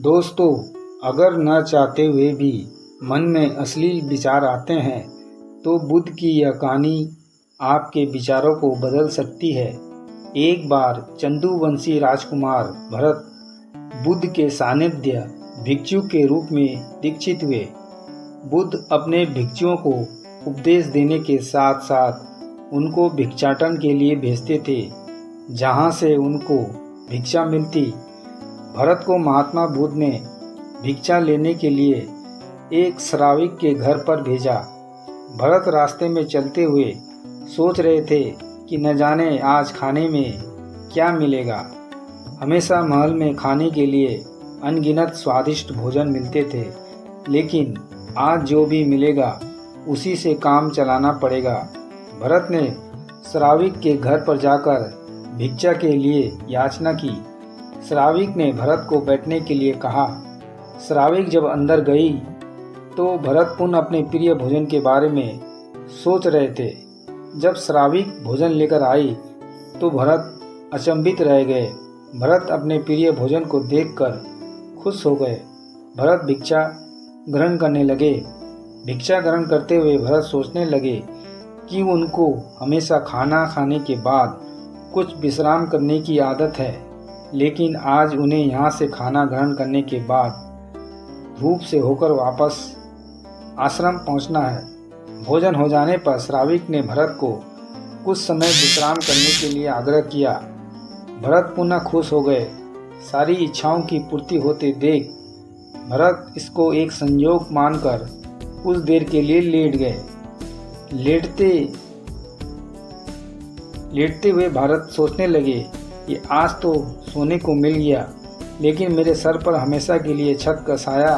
दोस्तों, अगर न चाहते हुए भी मन में असली विचार आते हैं तो बुद्ध की यह कहानी आपके विचारों को बदल सकती है। एक बार चंदूवंशी राजकुमार भरत बुद्ध के सानिध्य भिक्षु के रूप में दीक्षित हुए। बुद्ध अपने भिक्षुओं को उपदेश देने के साथ साथ उनको भिक्षाटन के लिए भेजते थे, जहाँ से उनको भिक्षा मिलती। भरत को महात्मा बुद्ध ने भिक्षा लेने के लिए एक श्राविक के घर पर भेजा। भरत रास्ते में चलते हुए सोच रहे थे कि न जाने आज खाने में क्या मिलेगा। हमेशा महल में खाने के लिए अनगिनत स्वादिष्ट भोजन मिलते थे, लेकिन आज जो भी मिलेगा उसी से काम चलाना पड़ेगा। भरत ने श्राविक के घर पर जाकर भिक्षा के लिए याचना की। श्राविक ने भरत को बैठने के लिए कहा। श्राविक जब अंदर गई तो भरत पुनः अपने प्रिय भोजन के बारे में सोच रहे थे। जब श्राविक भोजन लेकर आई तो भरत अचंभित रह गए। भरत अपने प्रिय भोजन को देखकर खुश हो गए। भरत भिक्षा ग्रहण करने लगे। भिक्षा ग्रहण करते हुए भरत सोचने लगे कि उनको हमेशा खाना खाने के बाद कुछ विश्राम करने की आदत है, लेकिन आज उन्हें यहाँ से खाना ग्रहण करने के बाद धूप से होकर वापस आश्रम पहुँचना है। भोजन हो जाने पर श्राविक ने भरत को कुछ समय विश्राम करने के लिए आग्रह किया। भरत पुनः खुश हो गए। सारी इच्छाओं की पूर्ति होते देख भरत इसको एक संयोग मानकर कुछ देर के लिए लेट गए। लेटते हुए भरत सोचने लगे कि आज तो सोने को मिल गया, लेकिन मेरे सर पर हमेशा के लिए छत का साया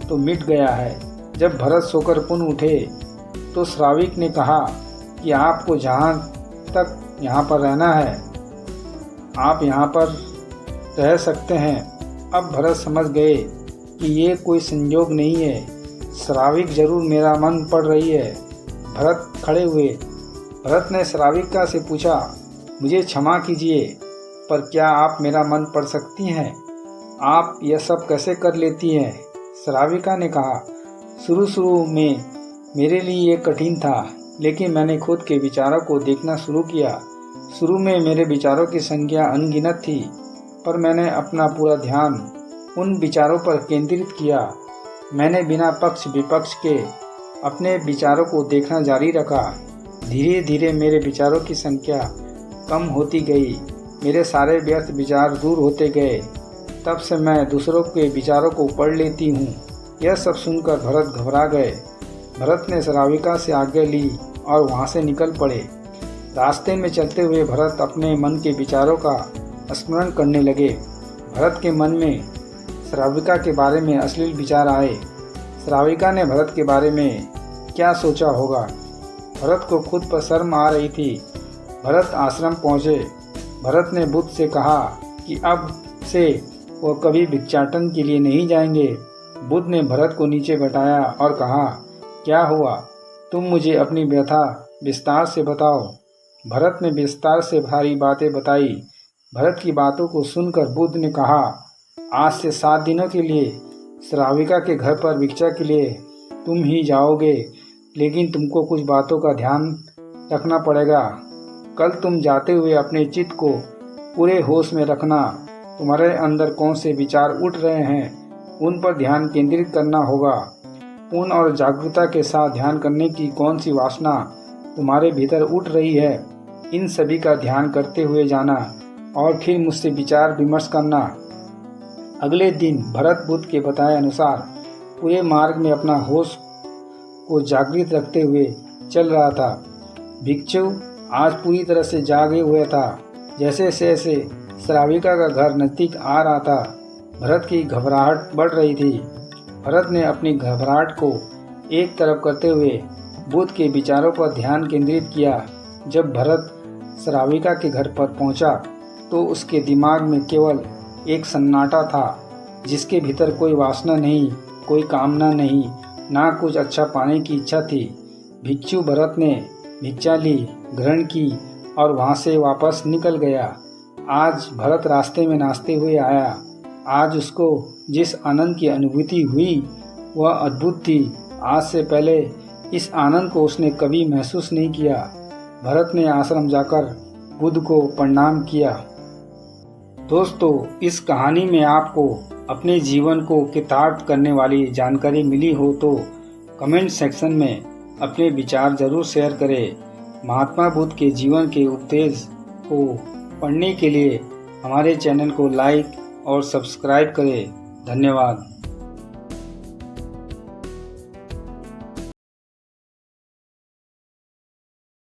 तो मिट गया है। जब भरत सोकर पुनः उठे तो श्राविक ने कहा कि आपको जहाँ तक यहाँ पर रहना है आप यहाँ पर रह सकते हैं। अब भरत समझ गए कि ये कोई संयोग नहीं है, श्राविक जरूर मेरा मन पढ़ रही है। भरत खड़े हुए। भरत ने श्राविका से पूछा, मुझे क्षमा कीजिए, पर क्या आप मेरा मन पढ़ सकती हैं? आप यह सब कैसे कर लेती हैं? श्राविका ने कहा, शुरू में मेरे लिए ये कठिन था, लेकिन मैंने खुद के विचारों को देखना शुरू किया। शुरू में मेरे विचारों की संख्या अनगिनत थी, पर मैंने अपना पूरा ध्यान उन विचारों पर केंद्रित किया। मैंने बिना पक्ष विपक्ष के अपने विचारों को देखना जारी रखा। धीरे धीरे मेरे विचारों की संख्या कम होती गई। मेरे सारे व्यर्थ विचार दूर होते गए। तब से मैं दूसरों के विचारों को पढ़ लेती हूँ। यह सब सुनकर भरत घबरा गए। भरत ने श्राविका से आज्ञा ली और वहाँ से निकल पड़े। रास्ते में चलते हुए भरत अपने मन के विचारों का स्मरण करने लगे। भरत के मन में श्राविका के बारे में अश्लील विचार आए। श्राविका ने भरत के बारे में क्या सोचा होगा? भरत को खुद पर शर्म आ रही थी। भरत आश्रम पहुँचे। भरत ने बुद्ध से कहा कि अब से वह कभी भिक्षाटन के लिए नहीं जाएंगे। बुद्ध ने भरत को नीचे बैठाया और कहा, क्या हुआ? तुम मुझे अपनी व्यथा विस्तार से बताओ। भरत ने विस्तार से सारी बातें बताई। भरत की बातों को सुनकर बुद्ध ने कहा, आज से 7 दिनों के लिए श्राविका के घर पर भिक्षा के लिए तुम ही जाओगे, लेकिन तुमको कुछ बातों का ध्यान रखना पड़ेगा। कल तुम जाते हुए अपने चित्त को पूरे होश में रखना। तुम्हारे अंदर कौन से विचार उठ रहे हैं उन पर ध्यान केंद्रित करना होगा। पूर्ण और जागरूकता के साथ ध्यान करने की कौन सी वासना तुम्हारे भीतर उठ रही है, इन सभी का ध्यान करते हुए जाना और फिर मुझसे विचार विमर्श करना। अगले दिन भरत बुद्ध के बताए अनुसार पूरे मार्ग में अपना होश को जागृत रखते हुए चल रहा था। भिक्षु आज पूरी तरह से जागे हुए था। जैसे जैसे श्राविका का घर नज़दीक आ रहा था, भरत की घबराहट बढ़ रही थी। भरत ने अपनी घबराहट को एक तरफ करते हुए बुद्ध के विचारों पर ध्यान केंद्रित किया। जब भरत श्राविका के घर पर पहुंचा तो उसके दिमाग में केवल एक सन्नाटा था, जिसके भीतर कोई वासना नहीं, कोई कामना नहीं, ना कुछ अच्छा पाने की इच्छा थी। भिक्षु भरत ने भिक्षा ली, ग्रहण की और वहाँ से वापस निकल गया। आज भरत रास्ते में नाचते हुए आया। आज उसको जिस आनंद की अनुभूति हुई वह अद्भुत थी। आज से पहले इस आनंद को उसने कभी महसूस नहीं किया। भरत ने आश्रम जाकर बुद्ध को प्रणाम किया। दोस्तों, इस कहानी में आपको अपने जीवन को कृतार्थ करने वाली जानकारी मिली हो तो कमेंट सेक्शन में अपने विचार जरूर शेयर करें। महात्मा बुद्ध के जीवन के उपदेश को पढ़ने के लिए हमारे चैनल को लाइक और सब्सक्राइब करें। धन्यवाद।